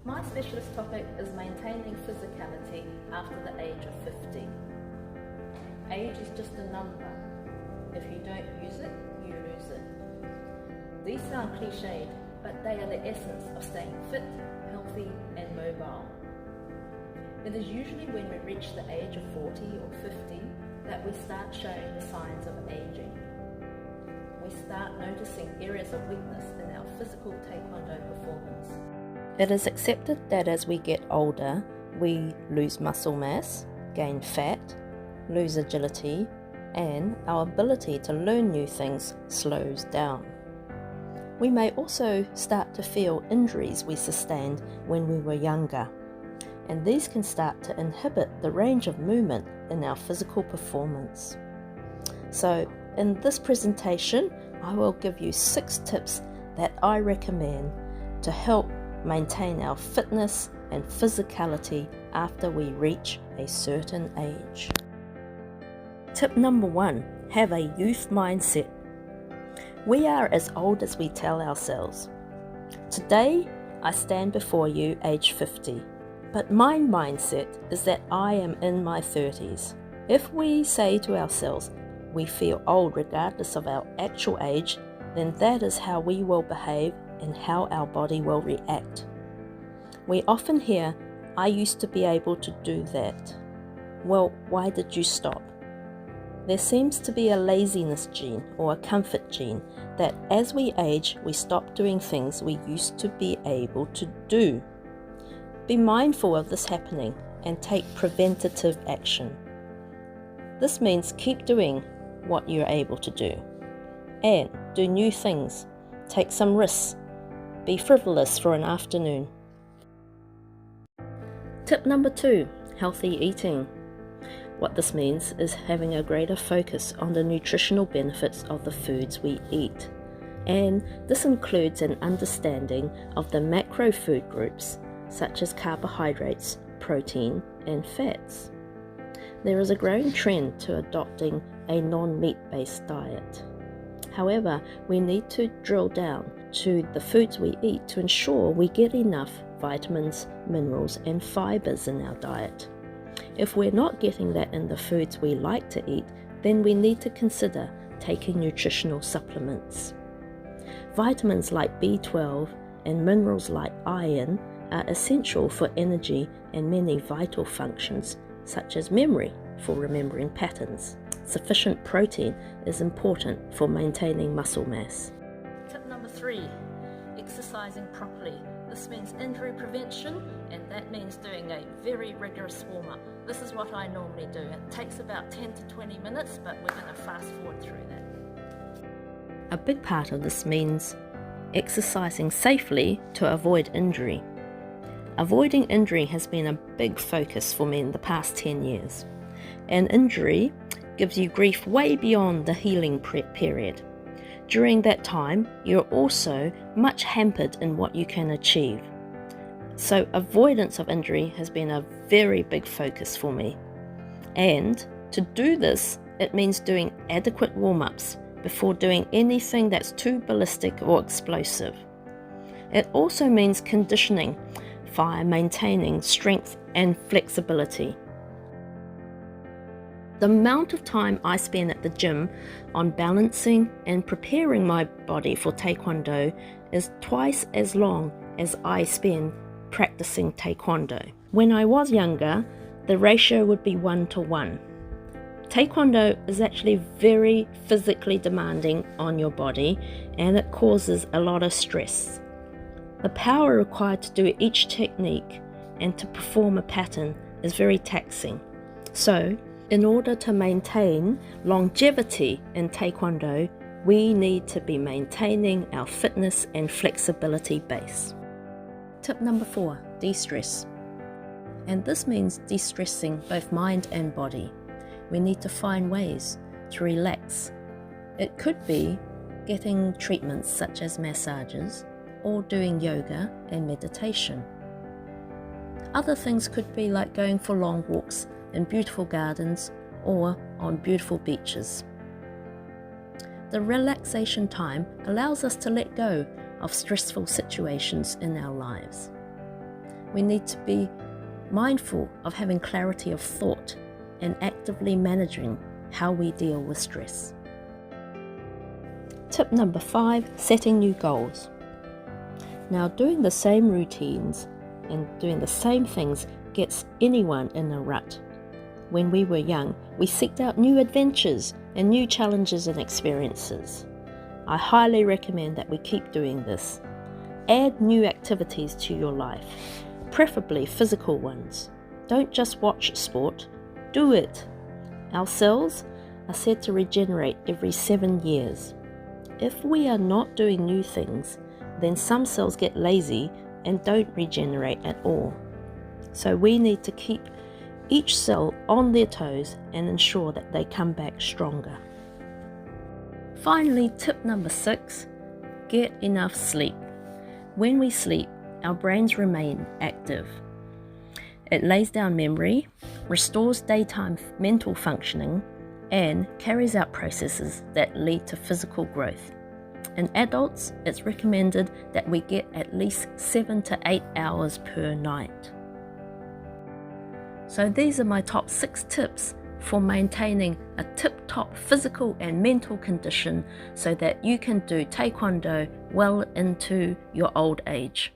My specialist topic is maintaining physicality after the age of 50. Age is just a number. If you don't use it, you lose it. These sound cliched, but they are the essence of staying fit, healthy and mobile. It is usually when we reach the age of 40 or 50 that we start showing the signs of aging. We start noticing areas of weakness in our physical Taekwondo performance. It is accepted that as we get older, we lose muscle mass, gain fat, lose agility, and our ability to learn new things slows down. We may also start to feel injuries we sustained when we were younger, and these can start to inhibit the range of movement in our physical performance. So, in this presentation, I will give you 6 tips that I recommend to help maintain our fitness and physicality after we reach a certain age. Tip number 1, have a youth mindset. We are as old as we tell ourselves. Today, I stand before you age 50, but my mindset is that I am in my 30s. If we say to ourselves, we feel old regardless of our actual age, then that is how we will behave and how our body will react. We often hear, I used to be able to do that. Well, why did you stop? There seems to be a laziness gene or a comfort gene that as we age, we stop doing things we used to be able to do. Be mindful of this happening and take preventative action. This means keep doing what you're able to do and do new things, take some risks, be frivolous for an afternoon. Tip number 2, healthy eating. What this means is having a greater focus on the nutritional benefits of the foods we eat, and this includes an understanding of the macro food groups such as carbohydrates, protein and fats. There is a growing trend to adopting a non-meat based diet. However, we need to drill down to the foods we eat to ensure we get enough vitamins, minerals and fibers in our diet. If we're not getting that in the foods we like to eat, then we need to consider taking nutritional supplements. Vitamins like B12 and minerals like iron are essential for energy and many vital functions, such as memory for remembering patterns. Sufficient protein is important for maintaining muscle mass. Tip number 3, exercising properly. This means injury prevention, and that means doing a very rigorous warm-up. This is what I normally do. It takes about 10 to 20 minutes, but we're going to fast forward through that. A big part of this means exercising safely to avoid injury. Avoiding injury has been a big focus for me in the past 10 years. An injury gives you grief way beyond the healing period. During that time, you're also much hampered in what you can achieve. So avoidance of injury has been a very big focus for me. And to do this, it means doing adequate warm-ups before doing anything that's too ballistic or explosive. It also means conditioning via maintaining strength and flexibility. The amount of time I spend at the gym on balancing and preparing my body for Taekwondo is twice as long as I spend practicing Taekwondo. When I was younger, the ratio would be 1-to-1. Taekwondo is actually very physically demanding on your body, and it causes a lot of stress. The power required to do each technique and to perform a pattern is very taxing. So, in order to maintain longevity in Taekwondo, we need to be maintaining our fitness and flexibility base. Tip number 4, de-stress. And this means de-stressing both mind and body. We need to find ways to relax. It could be getting treatments such as massages or doing yoga and meditation. Other things could be like going for long walks in beautiful gardens or on beautiful beaches. The relaxation time allows us to let go of stressful situations in our lives. we need to be mindful of having clarity of thought and actively managing how we deal with stress. Tip number 5, setting new goals. Now, doing the same routines and doing the same things gets anyone in a rut. When we were young, we seeked out new adventures and new challenges and experiences. I highly recommend that we keep doing this. Add new activities to your life, preferably physical ones. Don't just watch sport, do it. Our cells are said to regenerate every 7 years. If we are not doing new things, then some cells get lazy and don't regenerate at all. So we need to keep each cell on their toes and ensure that they come back stronger. Finally, tip number 6, get enough sleep. When we sleep, our brains remain active. It lays down memory, restores daytime mental functioning, and carries out processes that lead to physical growth. In adults, it's recommended that we get at least 7 to 8 hours per night. So these are my top 6 tips for maintaining a tip-top physical and mental condition so that you can do Taekwondo well into your old age.